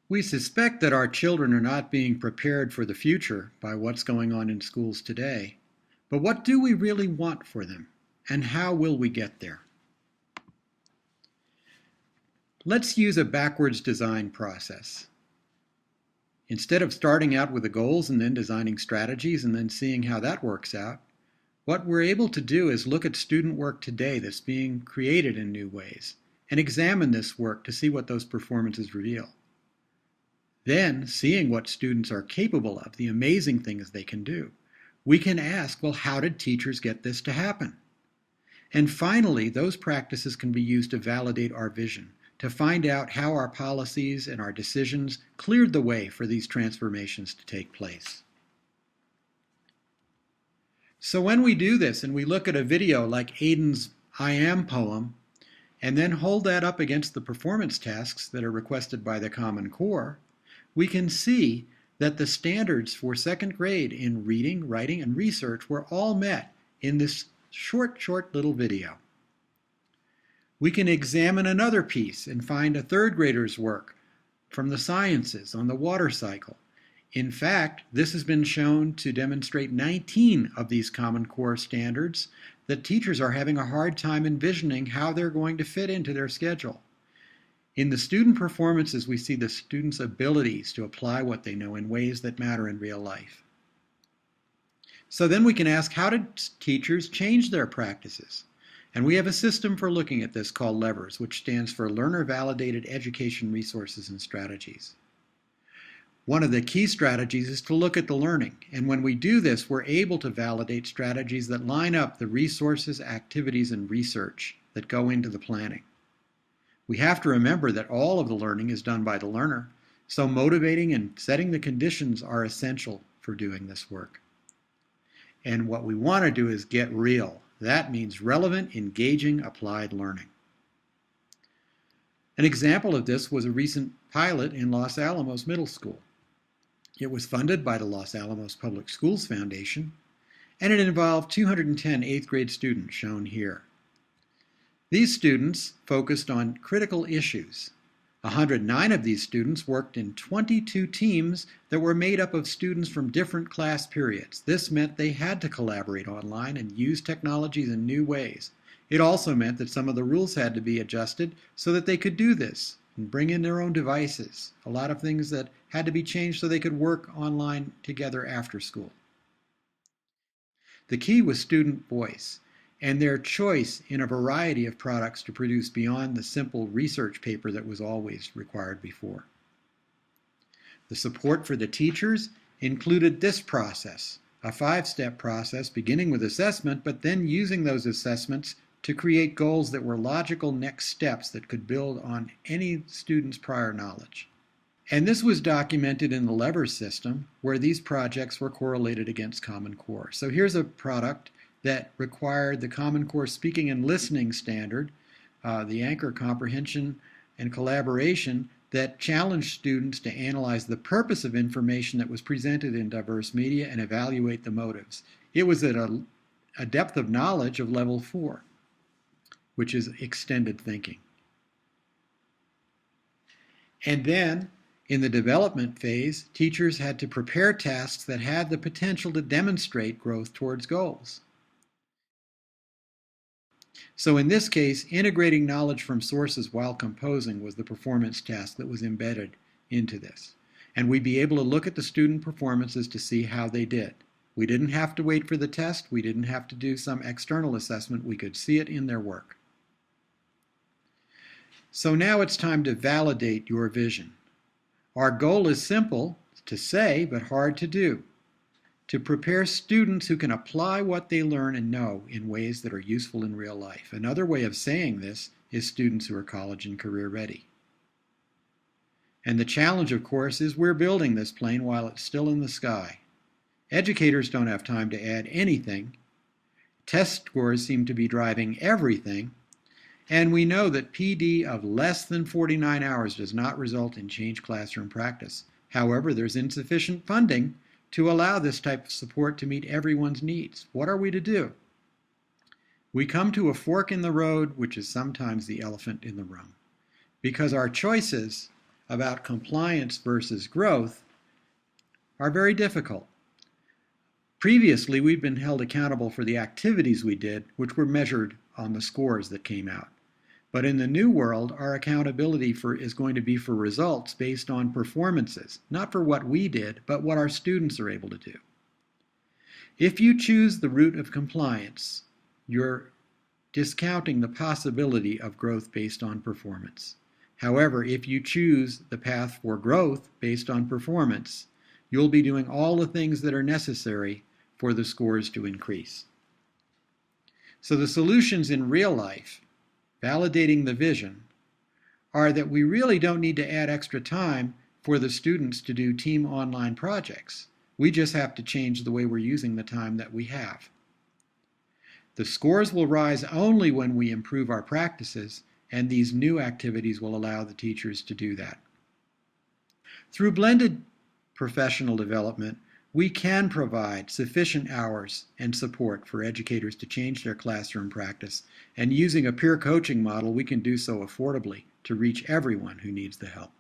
We suspect that our children are not being prepared for the future by what's going on in schools today. But what do we really want for them? And how will we get there? Let's use a backwards design process. Instead of starting out with the goals and then designing strategies and then seeing how that works out, what we're able to do is look at student work today that's being created in new ways and examine this work to see what those performances reveal. Then, seeing what students are capable of, the amazing things they can do, we can ask, well, how did teachers get this to happen? And finally, those practices can be used to validate our vision, to find out how our policies and our decisions cleared the way for these transformations to take place. So when we do this and we look at a video like Aiden's I Am poem, and then hold that up against the performance tasks that are requested by the Common Core, we can see that the standards for second grade in reading, writing, and research were all met in this short little video. We can examine another piece and find a third grader's work from the sciences on the water cycle. In fact, this has been shown to demonstrate 19 of these Common Core standards that teachers are having a hard time envisioning how they're going to fit into their schedule. In the student performances, we see the students' abilities to apply what they know in ways that matter in real life. So then we can ask, how did teachers change their practices? And we have a system for looking at this called LEVERS, which stands for Learner Validated Education Resources and Strategies. One of the key strategies is to look at the learning. And when we do this, we're able to validate strategies that line up the resources, activities, and research that go into the planning. We have to remember that all of the learning is done by the learner, so motivating and setting the conditions are essential for doing this work. And what we want to do is get real. That means relevant, engaging, applied learning. An example of this was a recent pilot in Los Alamos Middle School. It was funded by the Los Alamos Public Schools Foundation, and it involved 210 eighth grade students shown here. These students focused on critical issues. 109 of these students worked in 22 teams that were made up of students from different class periods. This meant they had to collaborate online and use technologies in new ways. It also meant that some of the rules had to be adjusted so that they could do this and bring in their own devices. A lot of things that had to be changed so they could work online together after school. The key was student voice and their choice in a variety of products to produce beyond the simple research paper that was always required before. The support for the teachers included this process, a 5-step process beginning with assessment, but then using those assessments to create goals that were logical next steps that could build on any student's prior knowledge. And this was documented in the LEVERS system, where these projects were correlated against Common Core. So here's a product that required the Common Core speaking and listening standard, the anchor comprehension and collaboration, that challenged students to analyze the purpose of information that was presented in diverse media and evaluate the motives. It was at a depth of knowledge of level 4, which is extended thinking. And then, in the development phase, teachers had to prepare tasks that had the potential to demonstrate growth towards goals. So in this case, integrating knowledge from sources while composing was the performance task that was embedded into this. And we'd be able to look at the student performances to see how they did. We didn't have to wait for the test. We didn't have to do some external assessment. We could see it in their work. So now it's time to validate your vision. Our goal is simple to say, but hard to do. To prepare students who can apply what they learn and know in ways that are useful in real life. Another way of saying this is students who are college and career ready. And the challenge, of course, is we're building this plane while it's still in the sky. Educators don't have time to add anything. Test scores seem to be driving everything. And we know that PD of less than 49 hours does not result in changed classroom practice. However, there's insufficient funding to allow this type of support to meet everyone's needs. What are we to do? We come to a fork in the road, which is sometimes the elephant in the room, because our choices about compliance versus growth are very difficult. Previously, we've been held accountable for the activities we did, which were measured on the scores that came out. But in the new world, our accountability is going to be for results based on performances, not for what we did, but what our students are able to do. If you choose the route of compliance, you're discounting the possibility of growth based on performance. However, if you choose the path for growth based on performance, you'll be doing all the things that are necessary for the scores to increase. So the solutions in real life, validating the vision, are that we really don't need to add extra time for the students to do team online projects. We just have to change the way we're using the time that we have. The scores will rise only when we improve our practices, and these new activities will allow the teachers to do that. Through blended professional development, we can provide sufficient hours and support for educators to change their classroom practice, and using a peer coaching model, we can do so affordably to reach everyone who needs the help.